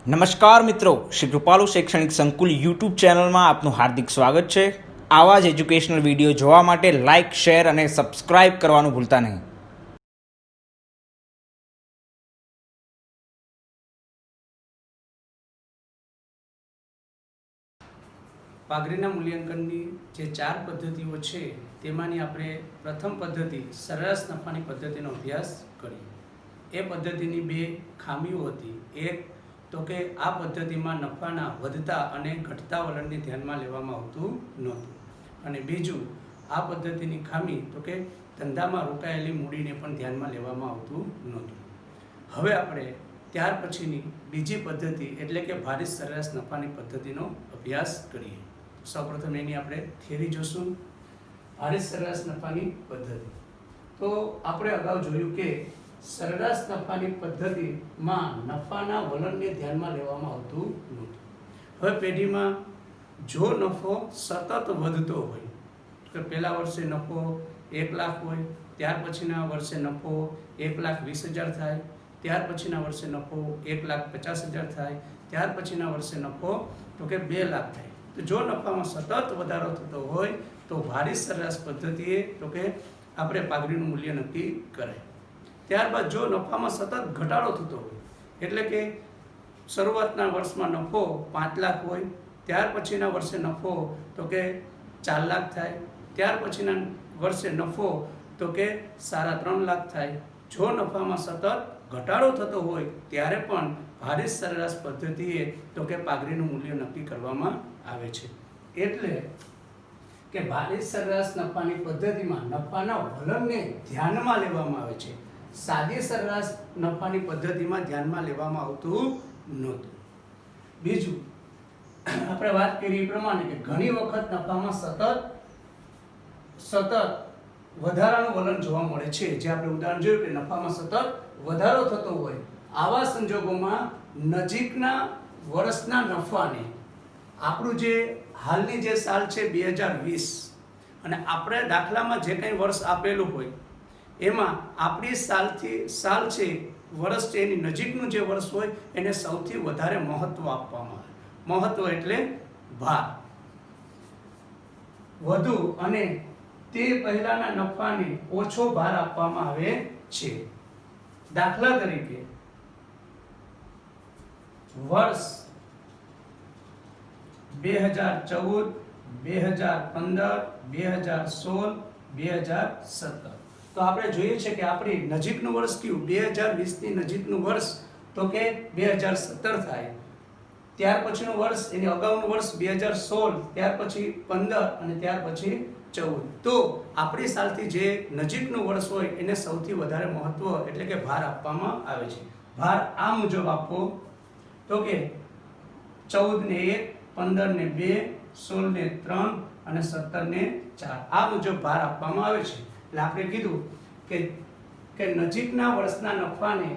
નમસ્કાર મિત્રો, શ્રી કૃપાલુ શૈક્ષણિક સંકુલ યુટ્યુબ ચેનલમાં આપનું હાર્દિક સ્વાગત છે। આવા જ એજ્યુકેશનલ વિડીયો જોવા માટે લાઇક, શેર અને સબસ્ક્રાઇબ કરવાનું ભૂલતા નહીં। પાઘડીના મૂલ્યાંકનની જે 4 પદ્ધતિઓ છે તેમાંની આપણે પ્રથમ પદ્ધતિ સરેરાશ નફાની પદ્ધતિનો અભ્યાસ કરીએ। એ પદ્ધતિની 2 ખામીઓ હતી। એક તો કે આ પદ્ધતિમાં નફાના વધતા અને ઘટતા વલણને ધ્યાનમાં લેવામાં આવતું નહોતું, અને બીજું આ પદ્ધતિની ખામી તો કે ધંધામાં રોકાયેલી મૂડીને પણ ધ્યાનમાં લેવામાં આવતું નહોતું। હવે આપણે ત્યાર પછીની બીજી પદ્ધતિ એટલે કે ભારિત સરેરાશ નફાની પદ્ધતિનો અભ્યાસ કરીએ। સૌપ્રથમ એની આપણે થિયરી જોશું। ભારિત સરેરાશ નફાની પદ્ધતિ તો આપણે અગાઉ જોયું કે સરેરાશ નફાની પદ્ધતિમાં નફાના વલણને ધ્યાનમાં લેવામાં આવતું નહોતું। હવે પેઢીમાં જો નફો સતત વધતો હોય તો પહેલા વર્ષે નફો 1 લાખ હોય, ત્યાર પછીના વર્ષે નફો 1,20,000 થાય, ત્યાર પછીના વર્ષે નફો 1,50,000 થાય, ત્યાર પછીના વર્ષે નફો તો કે 2 લાખ થાય। તો જો નફામાં સતત વધારો થતો હોય તો ભારિત સરેરાશ પદ્ધતિએ તો કે આપણે પાઘડીનું મૂલ્ય નક્કી કરાય। ત્યારબાદ જો નફામાં સતત ઘટાડો થતો હોય એટલે કે શરૂઆતના વર્ષમાં નફો 5 લાખ હોય, ત્યાર પછીના વર્ષે નફો તો કે 4 લાખ થાય, ત્યાર પછીના વર્ષે નફો તો કે 3.5 લાખ થાય। જો નફામાં સતત ઘટાડો થતો હોય ત્યારે પણ ભારિત સરેરાશ પદ્ધતિએ તો કે પાઘડીનું મૂલ્ય નક્કી કરવામાં આવે છે। એટલે કે ભારિત સરેરાશ નફાની પદ્ધતિમાં નફાના વલણને ધ્યાનમાં લેવામાં આવે છે, સાદી સરેરાશ નફાની પદ્ધતિમાં ધ્યાનમાં લેવામાં આવતું નહોતું। બીજું આપણે વાત કરી એ પ્રમાણે કે ઘણી વખત નફામાં સતત વધારાનું વલણ જોવા મળે છે। જે આપણે ઉદાહરણ જોયું કે નફામાં સતત વધારો થતો હોય, આવા સંજોગોમાં નજીકના વર્ષના નફાને આપણું જે હાલની જે સાલ છે 2020 અને આપણે દાખલામાં જે કંઈ વર્ષ આપેલું હોય એમાં આપણી સાલ છે વર્ષ છે એની નજીકનું જે વર્ષ હોય એને સૌથી વધારે મહત્વ આપવામાં આવે। મહત્વ એટલે ભાર વધુ અને તે પહેલાના નફાને ઓછો ભાર આપવામાં આવે છે। દાખલા તરીકે વર્ષ 2014, 2015, 2016, 2017 તો આપણે જોઈએ છે કે આપણી નજીકનું વર્ષ કયું 2020 ની નજીકનું વર્ષ તો કે 2017 થાય, ત્યાર પછીનું વર્ષ એની અગાઉનું વર્ષ 2016, ત્યાર પછી 15 અને ત્યાર પછી 14। તો આપણી સાલથી જે નજીકનું વર્ષ હોય એને સૌથી વધારે મહત્વ એટલે કે ભાર આપવામાં આવે છે। ભાર આ મુજબ આપવો તો કે 14 ને 1, 15 ને 2, 16 ને 3 અને 17 ને 4 આ મુજબ ભાર આપવામાં આવે છે। એટલે આપણે કીધું કે નજીકના વર્ષના નફાને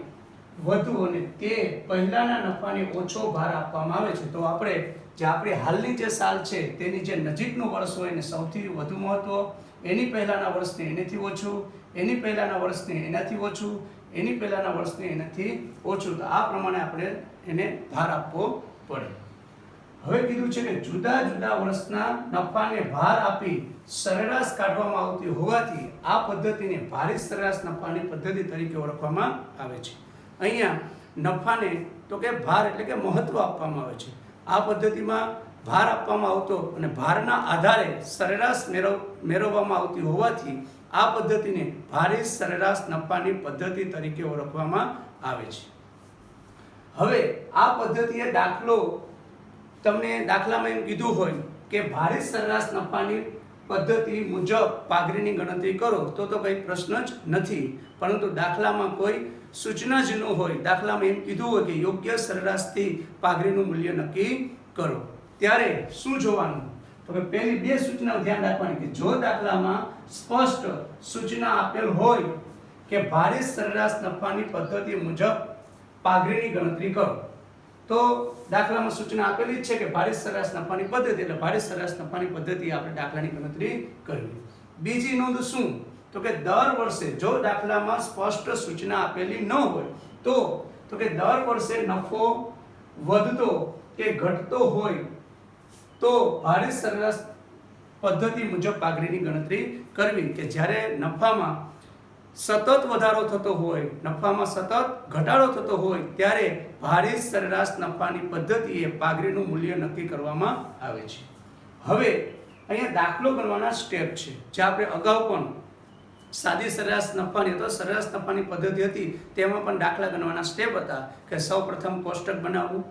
વધુ અને તે પહેલાના નફાને ઓછો ભાર આપવામાં આવે છે। તો આપણે જે આપણી હાલની જે સાલ છે તેની જે નજીકનું વર્ષ હોય એને સૌથી વધુ મહત્વ, એની પહેલાના વર્ષને એનાથી ઓછું, એની પહેલાના વર્ષને એનાથી ઓછું, એની પહેલાના વર્ષને એનાથી ઓછું, તો આ પ્રમાણે આપણે એને ભાર આપવો પડે। હવે કીધું છે કે જુદા જુદા વર્ષના નફાને ભાર આપી સરેરાશ કાઢવામાં આવતી હોવાથી આ પદ્ધતિને ભારિત સરેરાશ નફાની પદ્ધતિ તરીકે ઓળખવામાં આવે છે। અહીંયા નફાને તો કે ભાર એટલે કે મહત્વ આપવામાં આવે છે। આ પદ્ધતિમાં ભાર આપવામાં આવતો અને ભારના આધારે સરેરાશ મેળવવામાં આવતી હોવાથી આ પદ્ધતિને ભારિત સરેરાશ નફાની પદ્ધતિ તરીકે ઓળખવામાં આવે છે। હવે આ પદ્ધતિએ તમને દાખલામાં એમ કીધું હોય કે ભારિત સરેરાશ નફાની પદ્ધતિ મુજબ પાઘડીની ગણતરી કરો તો કંઈ પ્રશ્ન જ નથી, પરંતુ દાખલામાં કોઈ સૂચના જ ન હોય, દાખલામાં એમ કીધું હોય કે યોગ્ય સરેરાશથી પાઘડીનું મૂલ્ય નક્કી કરો, ત્યારે શું જોવાનું તો કે પહેલી 2 સૂચનાઓ ધ્યાન રાખવાની કે જો દાખલામાં સ્પષ્ટ સૂચના આપેલ હોય કે ભારિત સરેરાશ નફાની પદ્ધતિ મુજબ પાઘડીની ગણતરી કરો, તો દાખલામાં સૂચના આપેલી જ છે કે ભારિત સરેરાશ નફાની પદ્ધતિ એટલે ભારિત સરેરાશ નફાની પદ્ધતિ આપણે દાખલાની ગણતરી કરવી। બીજી નોંધ શું તો કે દર વર્ષે જો દાખલામાં સ્પષ્ટ સૂચના આપેલી ન હોય તો કે દર વર્ષે નફો વધતો કે ઘટતો હોય તો ભારિત સરેરાશ પદ્ધતિ મુજબ પાઘડીની ગણતરી કરવી. કે જ્યારે નફામાં સતત વધારો થતો હોય, નફામાં સતત ઘટાડો થતો હોય ત્યારે ભારિત સરેરાશ નફાની પદ્ધતિએ પાઘડીનું મૂલ્ય નક્કી કરવામાં આવે છે. હવે અહીંયા દાખલો ગણવાના સ્ટેપ છે, જે આપણે અગાઉ પણ સાદી સરેરાશ નફાની અથવા સરેરાશ નફાની પદ્ધતિ હતી તેમાં પણ દાખલા ગણવાના સ્ટેપ હતા. કે સૌપ્રથમ કોષ્ટક બનાવવું,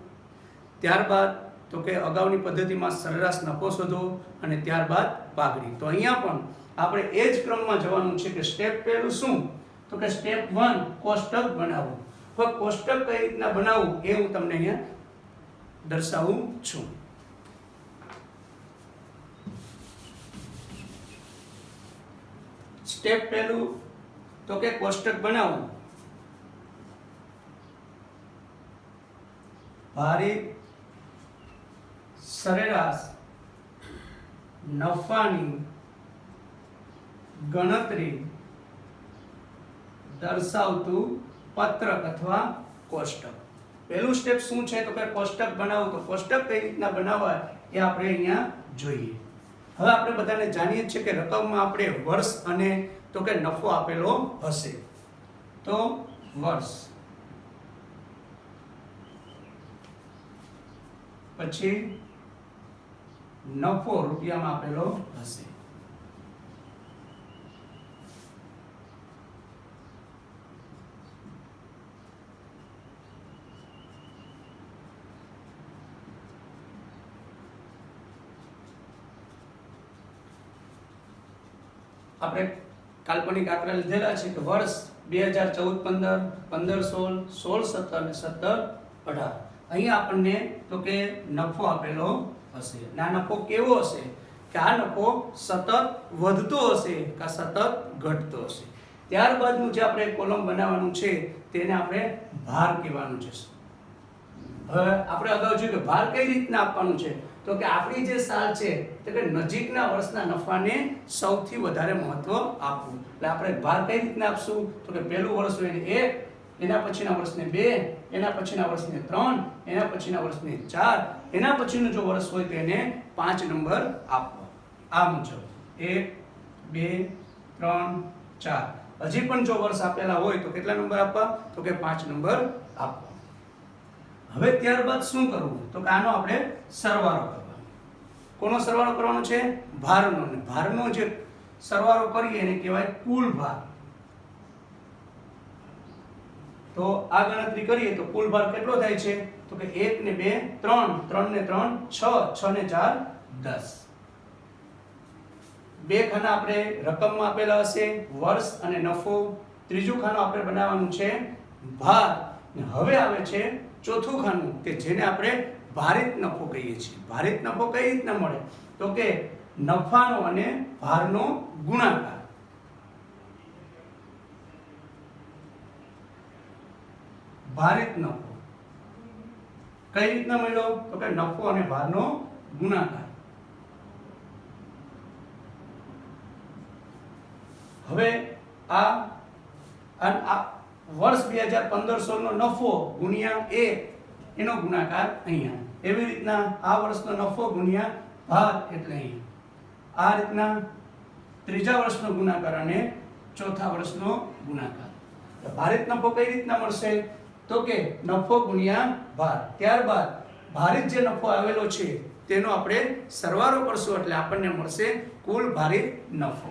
ત્યારબાદ તો કે અગાઉની પદ્ધતિમાં સરેરાશ નફો શોધો અને ત્યારબાદ પાઘડી. તો અહીંયા પણ આપણે એ જ ક્રમમાં જવાનું છે કે સ્ટેપ પહેલું શું, તો કે સ્ટેપ 1 કોષ્ટક બનાવવું. હવે કોષ્ટક કઈ રીતના બનાવવું એ હું તમને અહીંયા દર્શાવું છું. સ્ટેપ પહેલું તો કે કોષ્ટક બનાવવું. ભારિત સરેરાશ નફાની ગણતરી દર્શાવતું પત્રક અથવા કોષ્ટક. પહેલું સ્ટેપ શું છે તો કે કોષ્ટક બનાવવું. તો કોષ્ટક કઈ રીતના બનાવવા એ આપણે અહીંયા જોઈએ. હવે આપણે બધાને જાણીએ છીએ કે રકમમાં આપણે વર્ષ અને તો કે નફો આપેલો હશે. તો વર્ષ, પછી નફો રૂપિયામાં આપેલો હશે. આપણે કાલ્પનિક આંકડા લીધેલા છે કે વર્ષ 2014-15, 15-16, 16-17 અને 17-18. અહીંયા આપણને તો કે નફો આપેલો હશે. આ નફો કેવો હશે કે આ નફો સતત વધતો હશે કે સતત ઘટતો હશે. ત્યારબાદનું જે આપણે કોલમ બનાવવાનું છે તેને આપણે ભાર કહેવાનું છે. હવે આપણે અગાઉ જોયું કે ભાર કઈ રીતના આપવાનું છે, તો કે આપણી જે સાલ છે તો કે નજીકના વર્ષના નફાને સૌથી વધારે મહત્વ આપવું. એટલે આપણે ભાર કઈ રીતના આપશું તો કે પહેલું વર્ષ હોય એને 1, એના પછીના વર્ષને 2, એના પછીના વર્ષને 3, એના પછીના વર્ષને 4, એના પછીનું જો વર્ષ હોય તો એને 5 નંબર આપવા. આ મુજબ 1, 2, 3, 4. હજી પણ જો વર્ષ આપેલા હોય તો કેટલા નંબર આપવા તો કે 5 નંબર આપવા. હવે ત્યારબાદ શું કરવું તો કે આનો આપણે સરવાળો કરવાનો. કોનો સરવાળો કરવાનો છે? ભારનો. અને ભારનો જે સરવાળો કરીએ એને કહેવાય કુલ ભાર. તો આ ગણતરી કરીએ તો કુલ ભાર કેટલો થાય છે તો કે 1 ને 2 3, 3 ને 3 6, 6 ને 4 10. બે ખાના આપણે રકમમાં આપેલા હશે, વર્ષ અને નફો. ત્રીજું ખાનું આપણે બનાવવાનું છે ભાર. હવે આવે છે ચોથું ખાનું કે જેને આપણે ભારિત નફો કહીએ છીએ. ભારિત નફો કઈ રીતના મળે તો કે નફાનો અને ભારનો ગુણાકાર. ભારિત નફો કઈ રીતના મળ્યો તો કે નફો અને ભારનો ગુણાકાર. હવે આ વર્ષ 2015-16 નો નફો ગુણ્યા 1 એનો ગુણાકાર અહીંયા. એવી રીતના આ વર્ષનો નફો ગુણ્યા ભાર એટલે અહીંયા. આ રીતના ત્રીજા વર્ષનો ગુણાકાર અને ચોથા વર્ષનો ગુણાકાર. ભારિત નફો કઈ રીતના મળશે તો કે નફો ગુણ્યા ભાર. ત્યારબાદ ભારિત જે નફો આવેલો છે તેનો આપણે સરવાળો કરશું એટલે આપણને મળશે કુલ ભારિત નફો.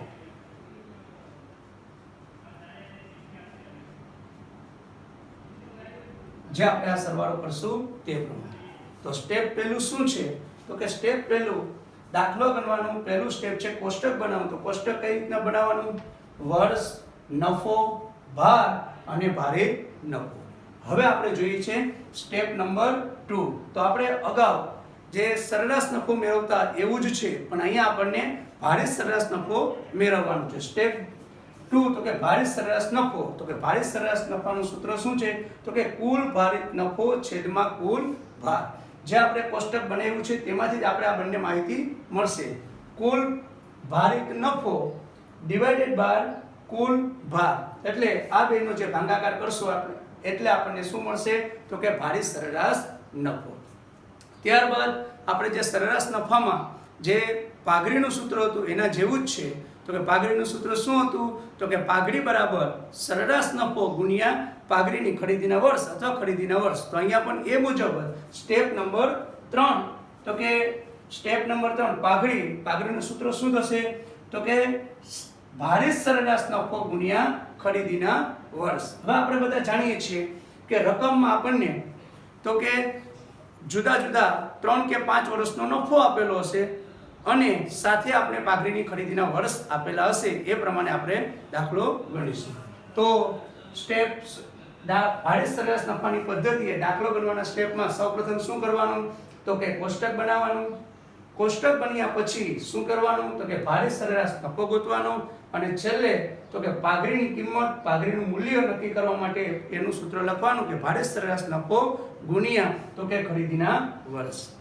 જે આપણે આ સરવાળો કરશું તે પ્રમાણે. તો સ્ટેપ પહેલું શું છે તો કે સ્ટેપ પહેલું દાખલો ગણવાનું. પહેલું સ્ટેપ છે કોષ્ટક બનાવવાનું. તો કોષ્ટક કઈ રીતના બનાવવાનું? વર્ષ, નફો, ભાર અને ભારિત નફો. હવે આપણે જોઈએ છે સ્ટેપ નંબર 2. તો આપણે અગાઉ જે સરેરાશ નફો મેળવતા એવું જ છે, પણ અહીંયા આપણને ભારિત સરેરાશ નફો મેળવવાનો છે. સ્ટેપ 2 તો કે ભારિત સરેરાશ નફો. તો કે ભારિત સરેરાશ નફાનું સૂત્ર શું છે તો કે કુલ ભારિત નફો છેદમાં કુલ ભાર. જે આપણે કોષ્ટક બનાવ્યું છે તેમાંથી જ આપણે આ બંને માહિતી મળશે. કુલ ભારિત નફો ડિવાઇડેડ બાય કુલ ભાર. એટલે આ બેનો જે ભાગાકાર કરશું આપણે એટલે આપણને શું મળશે તો કે ભારિત સરેરાશ નફો. ત્યારબાદ આપણે જે સરેરાશ નફામાં જે પાઘડીનું સૂત્ર હતું એના જેવું જ છે. તો કે પાઘડીનું સૂત્ર શું હતું? તો કે પાઘડી બરાબર સરેરાશ નફો ગુણ્યા પાઘડીની ખરીદીના વર્ષ અથવા ખરીદીના વર્ષ. તો અહીંયા પણ એ મુજબ સ્ટેપ નંબર 3, તો કે સ્ટેપ નંબર 3 પાઘડીનું સૂત્ર શું થશે? તો કે ભારિત સરેરાશ નફો ગુણ્યા ખરીદીના વર્ષ. હવે આપણે બધા જાણીએ છીએ કે રકમમાં આપણને તો કે જુદા જુદા 3 કે 5 વર્ષનો નફો આપેલો હશે અને સાથે આપણે પાઘડીની ખરીદીના વર્ષ આપેલા હશે. એ પ્રમાણે આપણે દાખલો ગણીશું. તો સ્ટેપ્સ ભારિત સરેરાશ નફાની પદ્ધતિએ દાખલો ગણવાના સ્ટેપમાં સૌપ્રથમ શું કરવાનું? તો કે કોષ્ટક બનાવવાનું. કોષ્ટક બન્યા પછી શું કરવાનું? તો કે ભારિત સરેરાશ નફો ગોતવાનો અને છેલ્લે તો કે પાઘડીની કિંમત, પાઘડીનું મૂલ્ય નક્કી કરવા માટે એનું સૂત્ર લખવાનું કે ભારિત સરેરાશ નફો ગુણ્યા તો કે ખરીદીના વર્ષ.